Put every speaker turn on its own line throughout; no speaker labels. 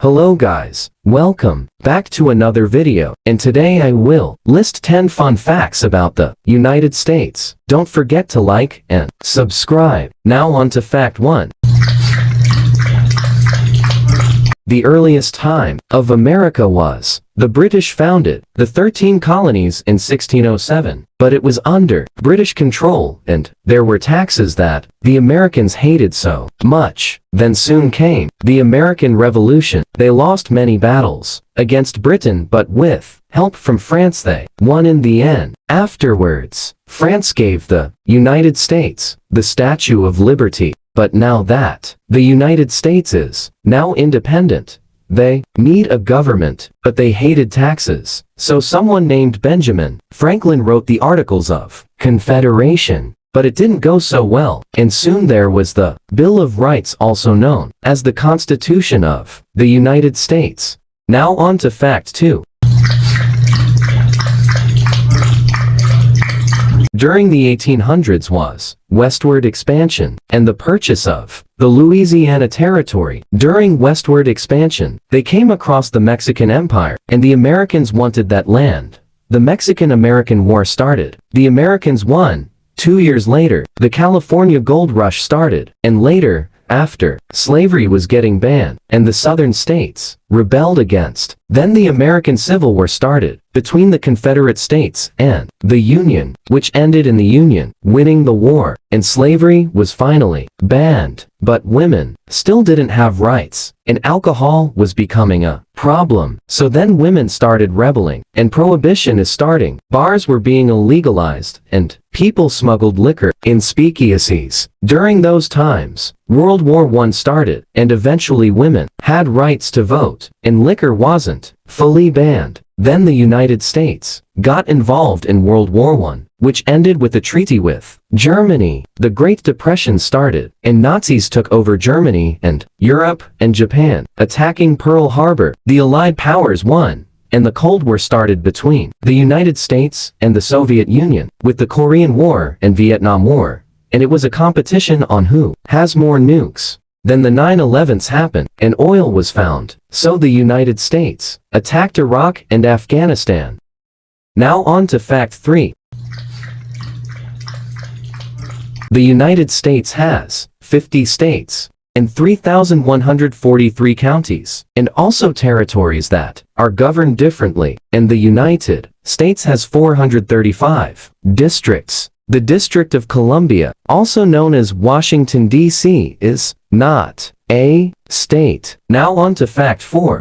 Hello guys, welcome back to another video, and today I will list 10 fun facts about the United States. Don't forget to like and subscribe. Now on to fact 1. The earliest time of America was the British founded the 13 colonies in 1607, but it was under British control and there were taxes that the Americans hated so much. Then soon came the American Revolution. They lost many battles against Britain, but with help from France they won in the end. Afterwards, France gave the United States the Statue of Liberty. But now that the United States is now independent, they need a government, but they hated taxes. So someone named Benjamin Franklin wrote the Articles of Confederation. But it didn't go so well, and soon there was the Bill of Rights, also known as the Constitution of the United States. Now on to fact 2. During the 1800s was westward expansion and the purchase of the Louisiana Territory. During westward expansion, they came across the Mexican Empire, and the Americans wanted that land. The Mexican-American War started. The Americans won. 2 years later, the California Gold Rush started, and later, after slavery was getting banned, and the southern states rebelled against. Then the American Civil War started between the Confederate States and the Union, which ended in the Union winning the war, and slavery was finally banned. But women still didn't have rights, and alcohol was becoming a problem. So then women started rebelling, and prohibition is starting. Bars were being illegalized, and people smuggled liquor in speakeasies. During those times, World War I started, and eventually women had rights to vote, and liquor wasn't fully banned. Then the United States got involved in World War I, which ended with a treaty with Germany. The Great Depression started, and Nazis took over Germany and Europe and Japan, attacking Pearl Harbor. The Allied powers won, and the Cold War started between the United States and the Soviet Union, with the Korean War and Vietnam War, and it was a competition on who has more nukes. Then the 9/11s happened, and oil was found, so the United States attacked Iraq and Afghanistan. Now on to fact 3. The United States has 50 states and 3,143 counties, and also territories that are governed differently, and the United States has 435 districts. The District of Columbia, also known as Washington, D.C., is not a state. Now on to fact 4.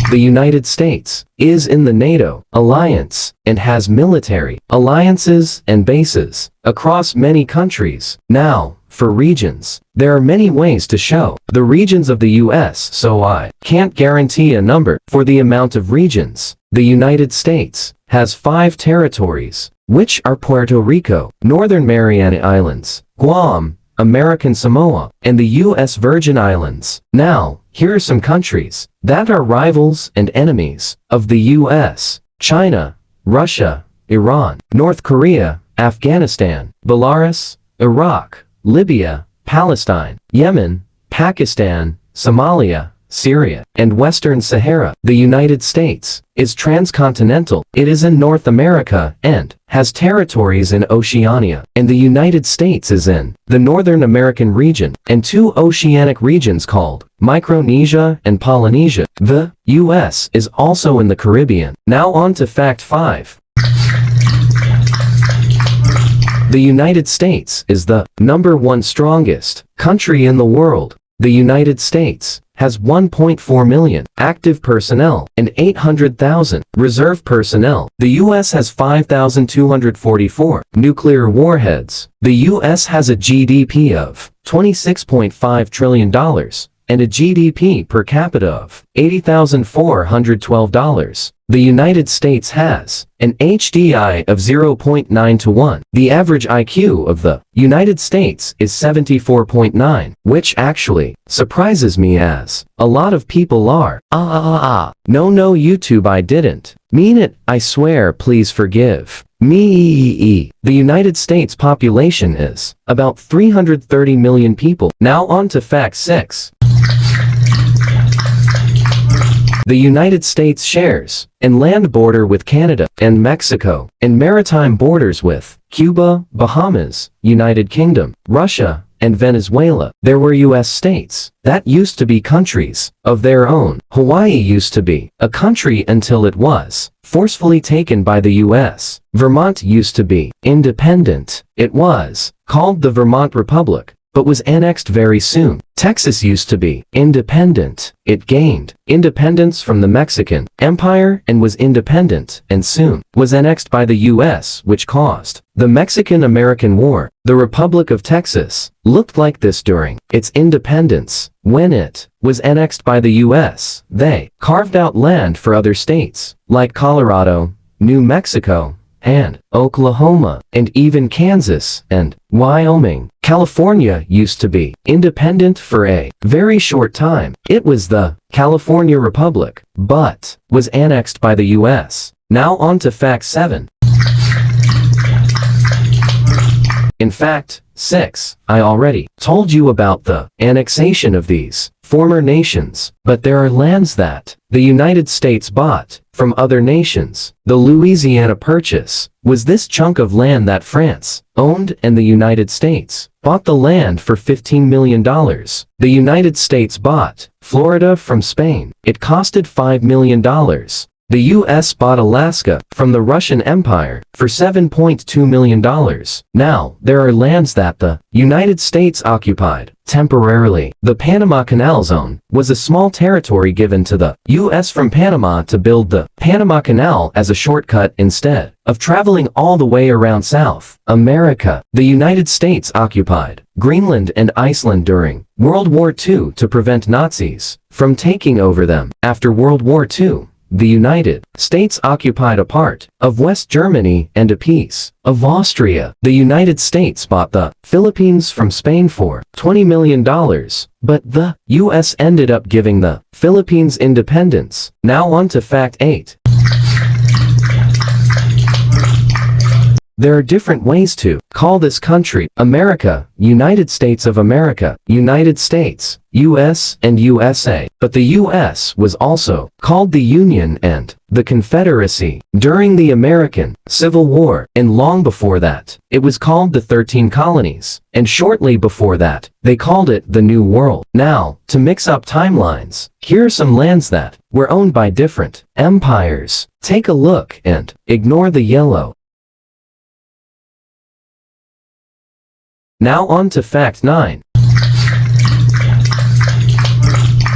The United States is in the NATO alliance and has military alliances and bases across many countries. Now, for regions, there are many ways to show the regions of the U.S., so I can't guarantee a number for the amount of regions. The United States has 5 territories, which are Puerto Rico, Northern Mariana Islands, Guam, American Samoa, and the U.S. Virgin Islands. Now, here are some countries that are rivals and enemies of the U.S.: China, Russia, Iran, North Korea, Afghanistan, Belarus, Iraq, Libya, Palestine, Yemen, Pakistan, Somalia, Syria, and Western Sahara. The United States is transcontinental. It is in North America and has territories in Oceania, and the United States is in the Northern American region and 2 oceanic regions called Micronesia and Polynesia. The U.S. is also in the Caribbean. Now on to fact 5. The United States is the #1 strongest country in the world. The United States has 1.4 million active personnel and 800,000 reserve personnel. The U.S. has 5,244 nuclear warheads. The U.S. has a GDP of $26.5 trillion and a GDP per capita of $80,412. The United States has an HDI of 0.9 to 1. The average IQ of the United States is 74.9, which actually surprises me, as a lot of people are. No, YouTube, I didn't mean it. I swear, please forgive me. The United States population is about 330 million people. Now on to fact 6. The United States shares an land border with Canada and Mexico, and maritime borders with Cuba, Bahamas, United Kingdom, Russia, and Venezuela. There were U.S. states that used to be countries of their own. Hawaii used to be a country until it was forcefully taken by the U.S. Vermont used to be independent. It was called the Vermont Republic, but was annexed very soon. Texas used to be independent. It gained independence from the Mexican Empire and was independent, and soon was annexed by the U.S., which caused the Mexican-American War. The Republic of Texas looked like this during its independence. When it was annexed by the U.S., they carved out land for other states, like Colorado, New Mexico, and Oklahoma, and even Kansas and Wyoming. California used to be independent for a very short time. It was the California Republic, but was annexed by the U.S. Now on to fact 7. In fact 6, I already told you about the annexation of these former nations, but there are lands that the United States bought from other nations. The Louisiana Purchase was this chunk of land that France owned, and the United States bought the land for $15 million. The United States bought Florida from Spain. It costed $5 million. The U.S. bought Alaska from the Russian Empire for $7.2 million. Now, there are lands that the United States occupied temporarily. The Panama Canal Zone was a small territory given to the U.S. from Panama to build the Panama Canal as a shortcut instead of traveling all the way around South America. The United States occupied Greenland and Iceland during World War II to prevent Nazis from taking over them. After World War II, the United States occupied a part of West Germany and a piece of Austria. The United States bought the Philippines from Spain for $20 million, but the U.S. ended up giving the Philippines independence. Now on to fact 8. There are different ways to call this country: America, United States of America, United States, U.S., and USA. But the U.S. was also called the Union and the Confederacy during the American Civil War, and long before that, it was called the 13 Colonies, and shortly before that, they called it the New World. Now, to mix up timelines, here are some lands that were owned by different empires. Take a look and ignore the yellow. Now on to fact 9.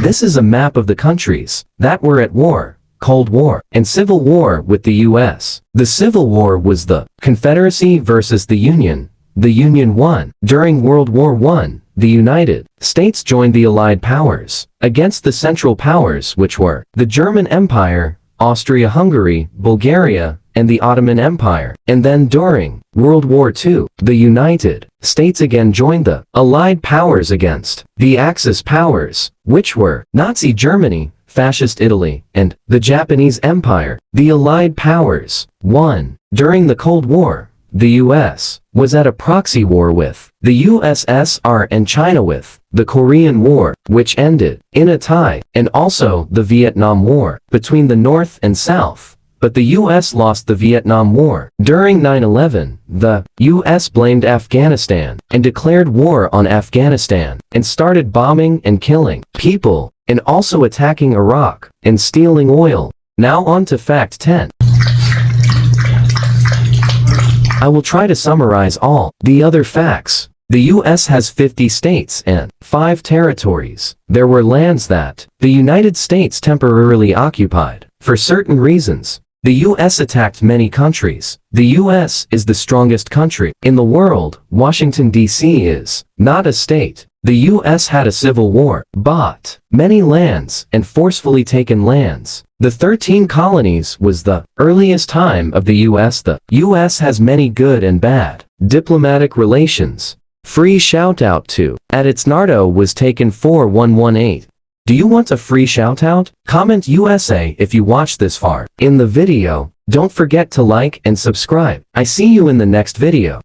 This is a map of the countries that were at war, Cold War, and Civil War with the U.S. The Civil War was the Confederacy versus the Union. The Union won. During World War I, the United States joined the Allied powers against the Central Powers, which were the German Empire, Austria-Hungary, Bulgaria, and the Ottoman Empire. And then during World War II, the United States again joined the Allied powers against the Axis powers, which were Nazi Germany, Fascist Italy, and the Japanese Empire. The Allied powers won. During the Cold War, the U.S. was at a proxy war with the USSR and China with the Korean War, which ended in a tie, and also the Vietnam War between the North and South. But the U.S. lost the Vietnam War. During 9/11, the U.S. blamed Afghanistan and declared war on Afghanistan and started bombing and killing people, and also attacking Iraq and stealing oil. Now on to fact 10. I will try to summarize all the other facts. The U.S. has 50 states and 5 territories. There were lands that the United States temporarily occupied for certain reasons. The U.S. attacked many countries. The U.S. is the strongest country in the world. Washington, D.C. is not a state. The U.S. had a civil war, bought many lands, and forcefully taken lands. The 13 colonies was the earliest time of the U.S. The U.S. has many good and bad diplomatic relations. Free shout out to @itsnardo was taken 4118. Do you want a free shout-out? Comment USA if you watched this far in the video. Don't forget to like and subscribe. I see you in the next video.